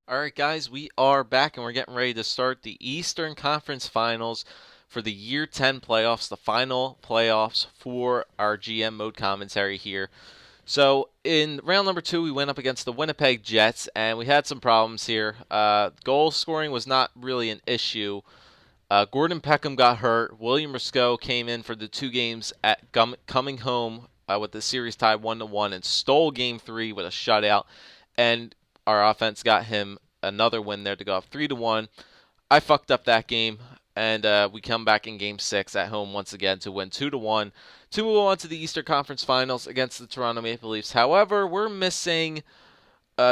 All right, guys, we are back and we're getting ready to start the Eastern Conference Finals for the Year 10 playoffs, the final playoffs for our GM mode commentary here. So, in round number 2, we went up against the Winnipeg Jets and we had some problems here. Goal scoring was not really an issue. Gordon Peckham got hurt. William Risco came in for the two games at coming home with the series tied 1-1 and stole game 3 with a shutout. And our offense got him another win there to go up 3-1. I fucked up that game, and we come back in Game 6 at home once again to win 2-1 to move on to the Eastern Conference Finals against the Toronto Maple Leafs. However, we're missing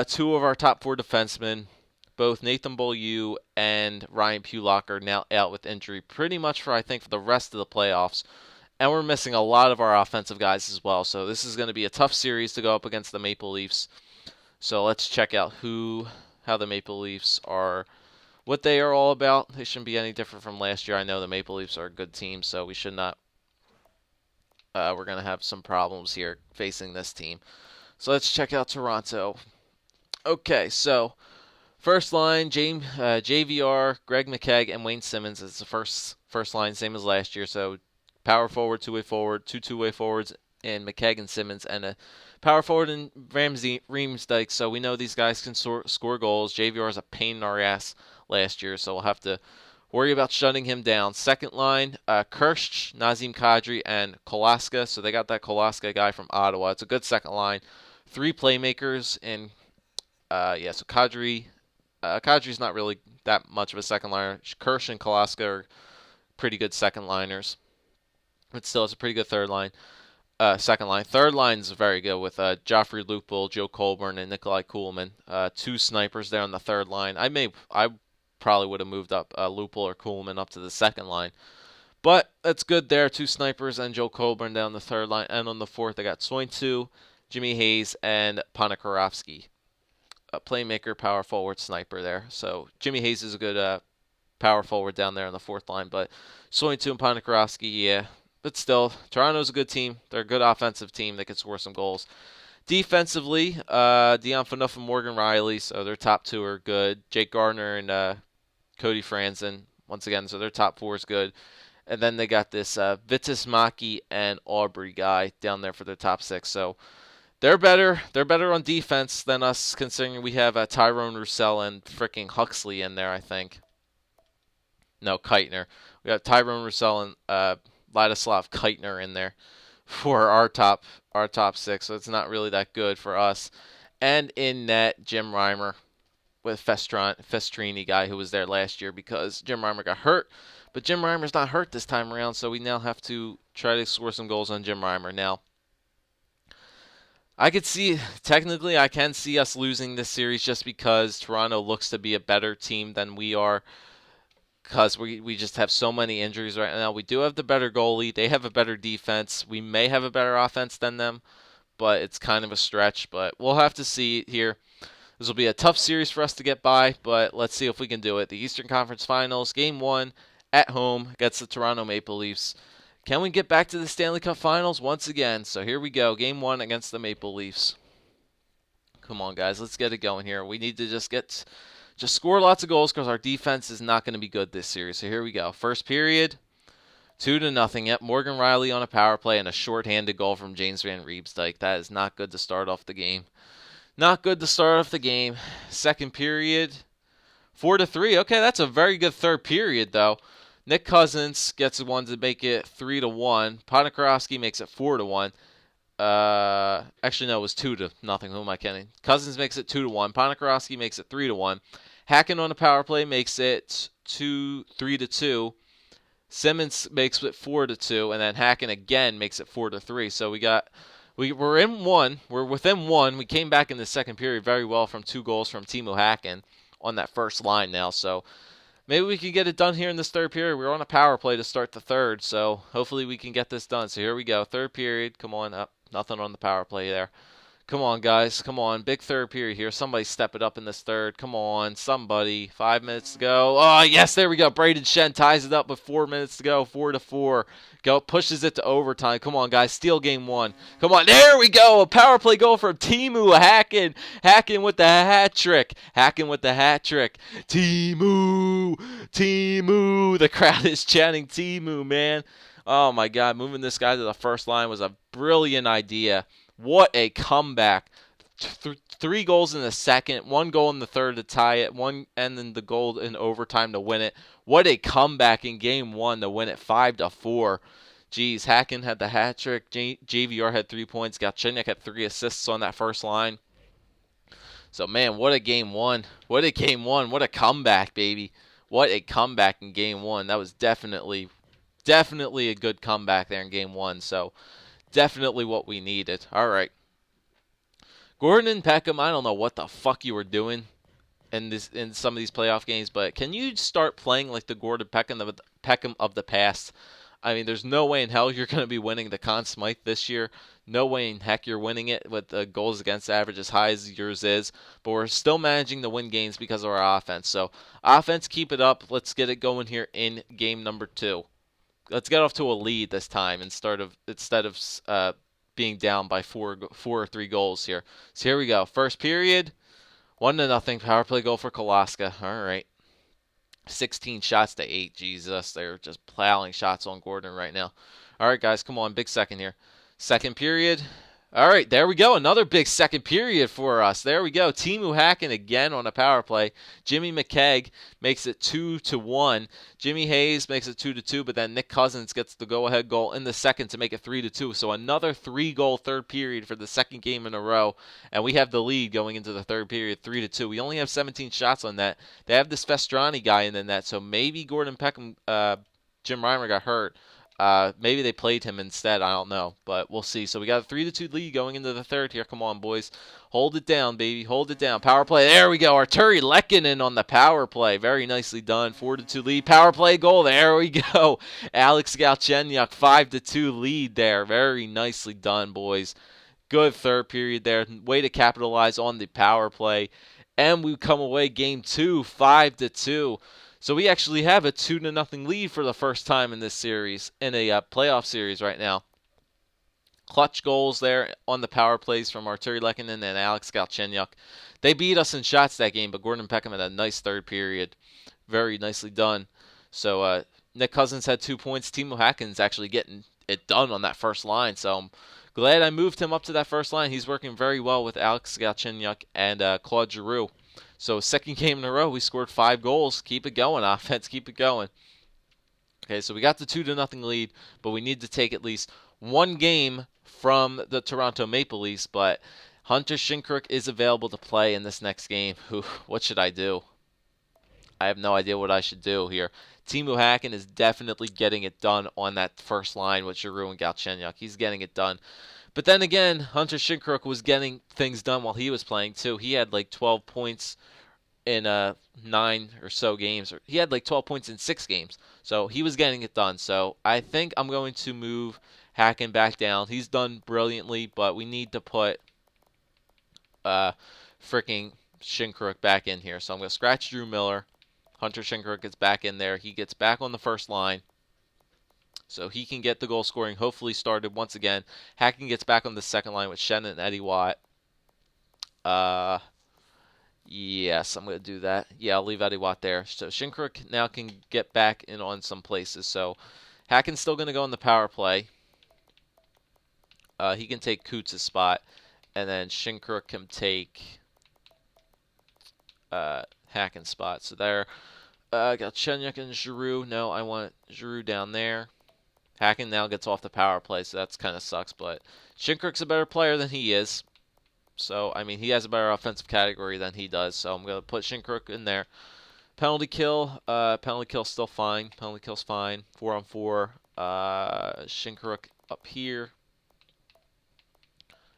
two of our top four defensemen. Both Nathan Beaulieu and Ryan Pulock are now out with injury pretty much for, I think, for the rest of the playoffs. And we're missing a lot of our offensive guys as well. So this is going to be a tough series to go up against the Maple Leafs. So let's check out how the Maple Leafs are, what they are all about. They shouldn't be any different from last year. I know the Maple Leafs are a good team, so we should not. We're going to have some problems here facing this team. So let's check out Toronto. Okay, so first line, JVR, Greg McKegg, and Wayne Simmons is the first line, same as last year. So power forward, two-way forward, two two-way forwards, and McKegg and Simmons, and a power forward in Ramsey Reemsdyke. So we know these guys can score goals. JVR is a pain in our ass last year, so we'll have to worry about shutting him down. Second line, Kirsch, Nazem Kadri, and Kolaska. So they got that Kolaska guy from Ottawa. It's a good second line. Three playmakers in so Kadri's not really that much of a second liner. Kirsch and Kolaska are pretty good second liners, but still, it's a pretty good third line. Second line. Third line's very good with Joffrey Lupul, Joe Colburn, and Nikolai Kuhlman. Two snipers there on the third line. I probably would have moved up Lupul or Kuhlman up to the second line, but that's good there. Two snipers and Joe Colburn down the third line, and on the fourth they got Sointu, Jimmy Hayes, and Ponikarovsky. A playmaker, power forward, sniper there. So Jimmy Hayes is a good power forward down there on the fourth line, but Sointu and Ponikarovsky, yeah. But still, Toronto's a good team. They're a good offensive team. They can score some goals. Defensively, Dion Phaneuf and Morgan Riley, so their top two are good. Jake Gardner and Cody Franzen, once again, so their top four is good. And then they got this Vitus Maki and Aubrey guy down there for their top six. So they're better. They're better on defense than us, considering we have Tyrone Roussel and freaking Huxley in there, I think. No, Keitner. We got Tyrone Roussel and Ladislav Keitner in there for our top six, so it's not really that good for us. And in net, Jim Reimer with Festrini guy who was there last year because Jim Reimer got hurt. But Jim Reimer's not hurt this time around, so we now have to try to score some goals on Jim Reimer. Now, technically, I can see us losing this series just because Toronto looks to be a better team than we are because we just have so many injuries right now. We do have the better goalie. They have a better defense. We may have a better offense than them, but it's kind of a stretch. But we'll have to see here. This will be a tough series for us to get by, but let's see if we can do it. The Eastern Conference Finals, Game 1 at home against the Toronto Maple Leafs. Can we get back to the Stanley Cup Finals once again? So here we go. Game 1 against the Maple Leafs. Come on, guys. Let's get it going here. We need to just score lots of goals because our defense is not going to be good this series. So here we go. First period, 2-0. Yep, Morgan Riley on a power play and a shorthanded goal from James Van Riemsdyk. That is not good to start off the game. Not good to start off the game. Second period, 4-3. Okay, that's a very good third period, though. Nick Cousins gets one to make it 3-1. Ponikarovsky makes it 4-1. Actually, no, it was 2-0. Who am I kidding? Cousins makes it 2-1. Ponikarovsky makes it 3-1. Hacken on a power play makes it 3-2. Simmons makes it 4-2, and then Hacken again makes it 4-3. So we're in one. We're within one. We came back in the second period very well from two goals from Timo Hacken on that first line now. So maybe we can get it done here in this third period. We're on a power play to start the third, so hopefully we can get this done. So here we go. Third period. Come on up. Nothing on the power play there. Come on, guys. Come on. Big third period here. Somebody step it up in this third. Come on. Somebody. 5 minutes to go. Oh, yes. There we go. Braden Shen ties it up with 4 minutes to go. 4-4. Pushes it to overtime. Come on, guys. Steal game one. Come on. There we go. A power play goal from Teemu Hacken. Hacken with the hat trick. Hacken with the hat trick. Teemu. Teemu. The crowd is chanting Teemu, man. Oh, my God. Moving this guy to the first line was a brilliant idea. What a comeback. 3 goals in the second, 1 goal in the third to tie it, and then the goal in overtime to win it. What a comeback in game one to win it 5-4. Jeez, Hacken had the hat trick. JVR had 3 points. Galchenyuk had 3 assists on that first line. So, man, what a game one. What a game one. What a comeback, baby. What a comeback in game one. That was definitely a good comeback there in game one. So, definitely what we needed. All right. Gordon and Peckham, I don't know what the fuck you were doing in some of these playoff games, but can you start playing like the Gordon Peckham of the past? I mean, there's no way in hell you're going to be winning the Conn Smythe this year. No way in heck you're winning it with the goals against average as high as yours is. But we're still managing to win games because of our offense. So, offense, keep it up. Let's get it going here in game number 2. Let's get off to a lead this time instead of being down by 4 or 3 goals here. So here we go. First period, 1-0 power play goal for Kolaska. All right. 16 shots to 8. Jesus, they're just plowing shots on Gordon right now. All right, guys, come on. Big second here. Second period. All right, there we go. Another big second period for us. There we go. Teemu Hacken again on a power play. Jimmy McKegg makes it 2-1. Jimmy Hayes makes it 2-2, but then Nick Cousins gets the go-ahead goal in the second to make it 3-2. So another 3-goal third period for the second game in a row, and we have the lead going into the third period, 3-2. We only have 17 shots on that. They have this Festrani guy in the net, so maybe Gordon Peckham, Jim Reimer got hurt. Maybe they played him instead. I don't know, but we'll see. So we got a 3-2 lead going into the third here. Come on, boys. Hold it down, baby. Hold it down. Power play. There we go. Arturi Lehkonen on the power play. Very nicely done. 4-2 lead. Power play goal. There we go. Alex Galchenyuk, 5-2 lead there. Very nicely done, boys. Good third period there. Way to capitalize on the power play. And we come away game 2, 5-2. So we actually have a 2-0 lead for the first time in this series, in a playoff series right now. Clutch goals there on the power plays from Arturi Lehkonen and Alex Galchenyuk. They beat us in shots that game, but Gordon Peckham had a nice third period. Very nicely done. So Nick Cousins had 2 points. Teemu Hacken's actually getting it done on that first line. So I'm glad I moved him up to that first line. He's working very well with Alex Galchenyuk and Claude Giroux. So second game in a row, we scored 5 goals. Keep it going, offense. Keep it going. Okay, so we got the 2-0 lead, but we need to take at least 1 game from the Toronto Maple Leafs. But Hunter Shinkruk is available to play in this next game. What should I do? I have no idea what I should do here. Teemu Hacken is definitely getting it done on that first line with Giroux and Galchenyuk. He's getting it done. But then again, Hunter Shinkruk was getting things done while he was playing too. He had like 12 points in 9 or so games. He had like 12 points in 6 games. So he was getting it done. So I think I'm going to move Hacken back down. He's done brilliantly, but we need to put freaking Shinkruk back in here. So I'm going to scratch Drew Miller. Hunter Shinkruk gets back in there. He gets back on the first line. So he can get the goal scoring hopefully started once again. Hacken gets back on the second line with Shen and Eddie Watt. Yes, I'm going to do that. Yeah, I'll leave Eddie Watt there. So Shinkruk now can get back in on some places. So Hacken's still going to go on the power play. He can take Coots' spot. And then Shinkruk can take Hacken's spot. So there. Got Chenyuk and Giroux. No, I want Giroux down there. Hacken now gets off the power play, so that's kind of sucks. But Shinkruk's a better player than he is. So, I mean, he has a better offensive category than he does. So I'm going to put Shinkruk in there. Penalty kill. Penalty kill's still fine. Penalty kill's fine. 4-on-4. Shinkruk up here.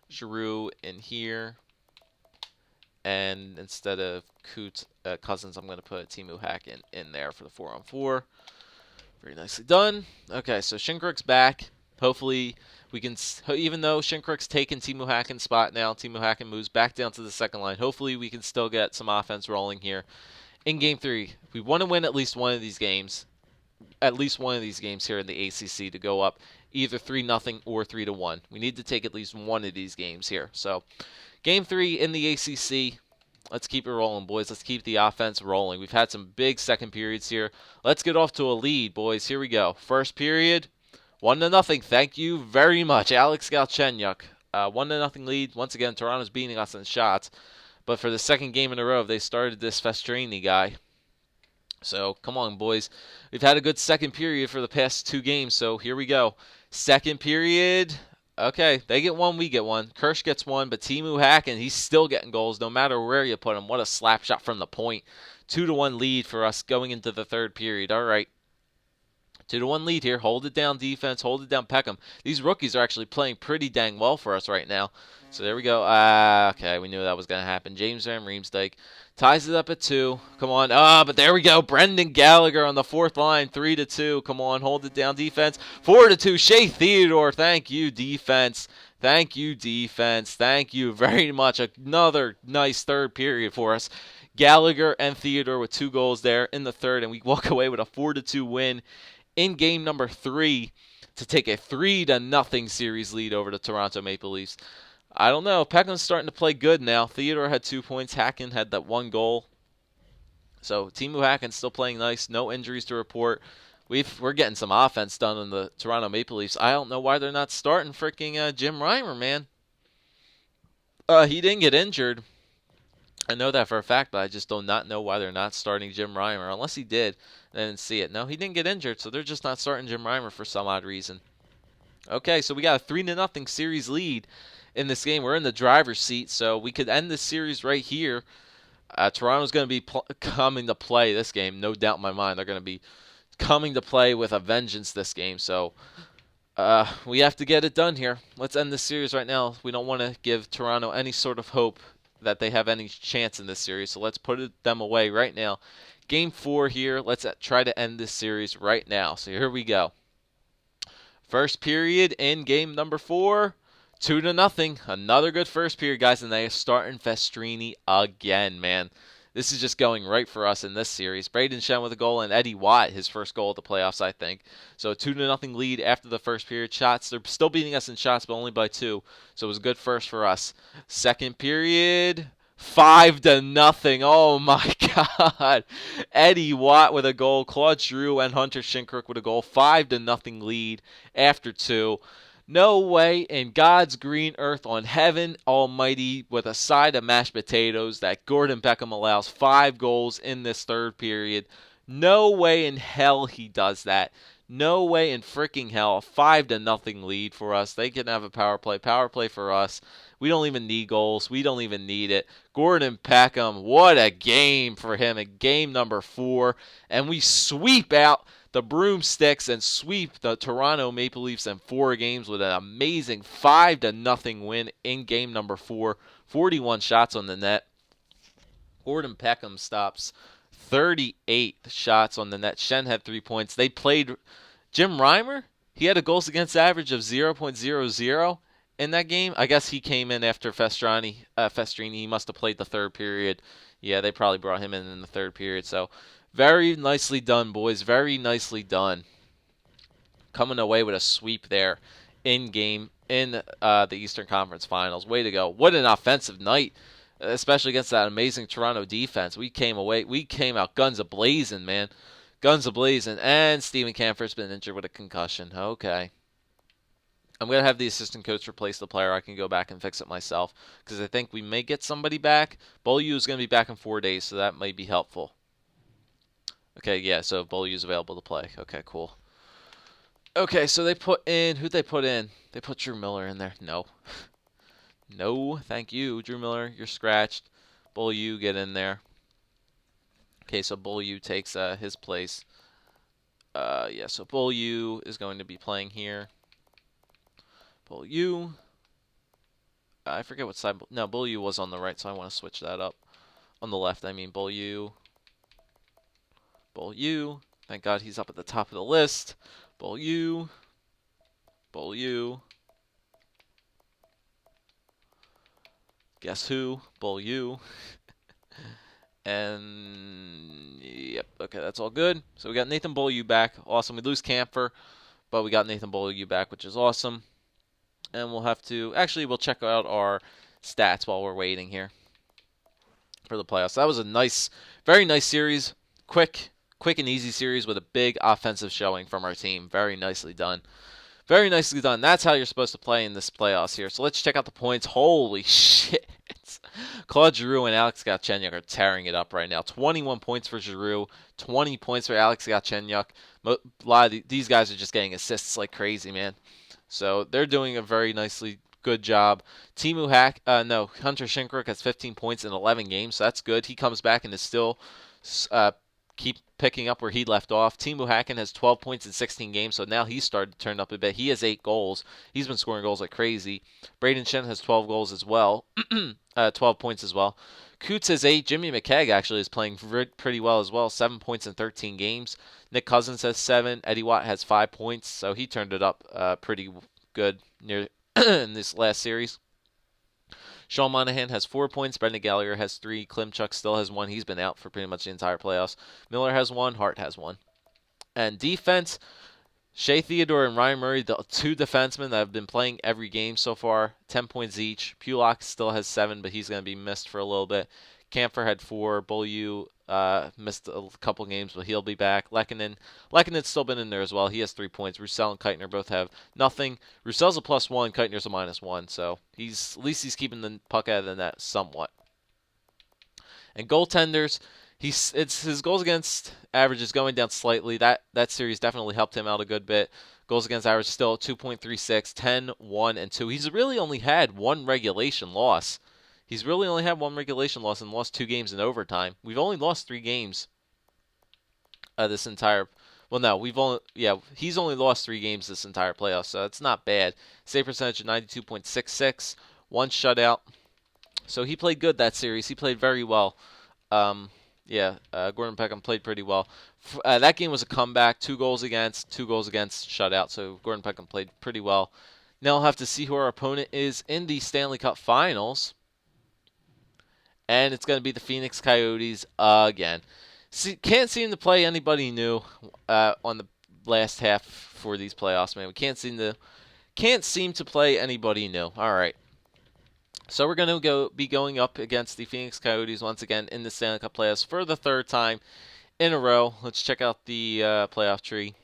Giroux in here. And instead of Cousins, I'm going to put Teemu Hacken in there for the 4-on-4. Very nicely done. Okay, so Shinkruk's back. Hopefully we can, even though Shinkruk's taken Teemu Häkken's spot now, Teemu Häkken moves back down to the second line. Hopefully we can still get some offense rolling here in Game 3. We want to win at least one of these games. At least one of these games here in the ACC to go up either 3-0 or 3-1. We need to take at least one of these games here. So, Game 3 in the ACC. Let's keep it rolling, boys. Let's keep the offense rolling. We've had some big second periods here. Let's get off to a lead, boys. Here we go. First period, 1-0. Thank you very much, Alex Galchenyuk. 1-0 lead. Once again, Toronto's beating us in shots. But for the second game in a row, they started this Festrini guy. So, come on, boys. We've had a good second period for the past 2 games, so here we go. Second period. Okay, they get one, we get one. Kirsch gets one, but Teemu Häkken, he's still getting goals no matter where you put him. What a slap shot from the point. 2-1 lead for us going into the third period. All right. 2-1 lead here. Hold it down, defense. Hold it down, Peckham. These rookies are actually playing pretty dang well for us right now. So there we go. Okay, we knew that was going to happen. James Van Riemsdyk ties it up at 2. Come on. But there we go. Brendan Gallagher on the 4th line. 3-2. Come on, hold it down, defense. 4-2. Shea Theodore. Thank you, defense. Thank you, defense. Thank you very much. Another nice third period for us. Gallagher and Theodore with 2 goals there in the third, and we walk away with a 4-2 win in game number 3 to take a 3-0 series lead over the Toronto Maple Leafs. I don't know. Peckham's starting to play good now. Theodore had 2 points. Häkken had that 1 goal. So Teemu Häkken's still playing nice. No injuries to report. We're getting some offense done in the Toronto Maple Leafs. I don't know why they're not starting freaking Jim Reimer, man. He didn't get injured. I know that for a fact, but I just do not know why they're not starting Jim Reimer. Unless he did, I didn't see it. No, he didn't get injured, so they're just not starting Jim Reimer for some odd reason. Okay, so we got a 3-0 series lead in this game. We're in the driver's seat, so we could end this series right here. Toronto's going to be coming to play this game, no doubt in my mind. They're going to be coming to play with a vengeance this game, so we have to get it done here. Let's end this series right now. We don't want to give Toronto any sort of hope that they have any chance in this series, so let's put them away right now. Game 4 here. Let's try to end this series right now. So here we go. First period in game number 4, 2-0. Another good first period, guys, and they are starting Festrini again, man. This is just going right for us in this series. Braden Shen with a goal, and Eddie Watt, his first goal of the playoffs, I think. So a 2-0 lead after the first period. Shots, they're still beating us in shots, but only by 2. So it was a good first for us. Second period, 5-0. Oh my God. Eddie Watt with a goal. Claude Giroux and Hunter Shinkruk with a goal. 5-0 lead after 2. No way in God's green earth on heaven almighty with a side of mashed potatoes that Gordon Beckham allows 5 goals in this third period. No way in hell he does that. No way in freaking hell. A 5-0 lead for us. They can have a power play. Power play for us. We don't even need goals. We don't even need it. Gordon Beckham, what a game for him in game number 4. And we sweep out the broomsticks and sweep the Toronto Maple Leafs in 4 games with an amazing 5-0 win in game number 4. 41 shots on the net. Gordon Beckham stops 38 shots on the net. Shen had 3 points. They played Jim Reimer. He had a goals against average of 0.00 in that game. I guess he came in after Festrini. He must have played the third period. Yeah, they probably brought him in the third period. So very nicely done, boys. Very nicely done. Coming away with a sweep there in game in the Eastern Conference Finals. Way to go. What an offensive night, especially against that amazing Toronto defense. We came out guns a-blazing, man. Guns a-blazing. And Steven Kampfer's been injured with a concussion. Okay. I'm going to have the assistant coach replace the player. I can go back and fix it myself because I think we may get somebody back. BOJoeKO is going to be back in 4 days, so that might be helpful. Okay, yeah, so BOJoeKO is available to play. Okay, cool. Okay, so they put in, who'd they put in? They put Drew Miller in there. No. No, thank you, Drew Miller. You're scratched. BOJoeKO, get in there. Okay, so BOJoeKO takes his place. Yeah, so BOJoeKO is going to be playing here. BOJoeKO. I forget what side. No, BOJoeKO was on the right, so I want to switch that up. On the left, I mean BOJoeKO. BOJoeKO. Thank God he's up at the top of the list. BOJoeKO. BOJoeKO. Guess who? BOJoeKO. And yep, okay, that's all good. So we got Nathan BOJoeKO back. Awesome. We lose Camphor, but we got Nathan BOJoeKO back, which is awesome. And we'll have to we'll check out our stats while we're waiting here for the playoffs. That was a nice, very nice series. Quick and easy series with a big offensive showing from our team. Very nicely done. Very nicely done. That's how you're supposed to play in this playoffs here. So let's check out the points. Holy shit. Claude Giroux and Alex Galchenyuk are tearing it up right now. 21 points for Giroux, 20 points for Alex Galchenyuk. A lot of these guys are just getting assists like crazy, man. So they're doing a very nicely good job. Hunter Shinkruk has 15 points in 11 games, so that's good. He comes back and is still keep picking up where he left off. Teemu Hacken has 12 points in 16 games, so now he's started to turn up a bit. He has 8 goals. He's been scoring goals like crazy. Braden Shen has 12 goals as well, 12 points as well. Coots has 8. Jimmy McKegg actually is playing pretty well as well, 7 points in 13 games. Nick Cousins has 7. Eddie Watt has 5 points, so he turned it up pretty good near in this last series. Sean Monahan has 4 points. Brendan Gallagher has 3. Klimchuk still has 1. He's been out for pretty much the entire playoffs. Miller has 1. Hart has 1. And defense, Shea Theodore and Ryan Murray, the 2 defensemen that have been playing every game so far, 10 points each. Pulock still has 7, but he's going to be missed for a little bit. Camphor had 4. BOJoeKO missed a couple games, but he'll be back. Lekkonen's still been in there as well. He has 3 points. Roussel and Keitner both have nothing. Roussel's a +1. Keitner's a -1. So at least he's keeping the puck out of the net somewhat. And goaltenders, his goals against average is going down slightly. That series definitely helped him out a good bit. Goals against average still 2.36, 10, 1, and 2. He's really only had one regulation loss. He's really only had one regulation loss and lost 2 games in overtime. We've only lost 3 games this entire. Well, no, he's only lost 3 games this entire playoff, so it's not bad. Save percentage of 92.66, 1 shutout. So he played good that series. He played very well. Gordon Peckham played pretty well. That game was a comeback, 2 goals against, shutout. So Gordon Peckham played pretty well. Now we'll have to see who our opponent is in the Stanley Cup Finals. And it's going to be the Phoenix Coyotes again. Can't seem to play anybody new on the last half for these playoffs, man. We can't seem to play anybody new. All right. So we're going to be going up against the Phoenix Coyotes once again in the Stanley Cup playoffs for the 3rd time in a row. Let's check out the playoff tree,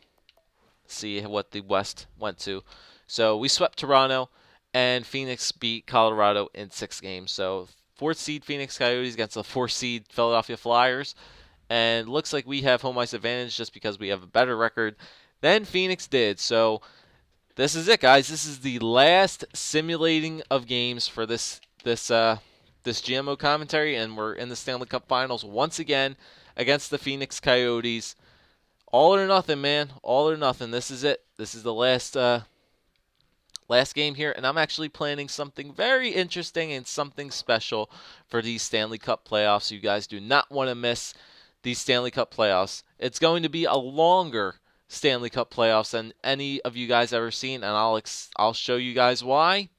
see what the West went to. So we swept Toronto, and Phoenix beat Colorado in 6 games. So 4th seed Phoenix Coyotes against the 4th seed Philadelphia Flyers. And looks like we have home ice advantage just because we have a better record than Phoenix did. So this is it, guys. This is the last simulating of games for this GMO commentary, and we're in the Stanley Cup Finals once again against the Phoenix Coyotes. All or nothing, man. All or nothing. This is it. This is the last game here, and I'm actually planning something very interesting and something special for these Stanley Cup playoffs. You guys do not want to miss these Stanley Cup playoffs. It's going to be a longer Stanley Cup playoffs than any of you guys ever seen, and I'll show you guys why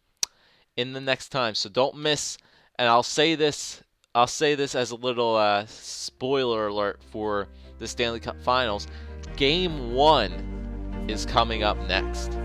in the next time. So don't miss. And I'll say this as a little spoiler alert for the Stanley Cup Finals. Game 1 is coming up next.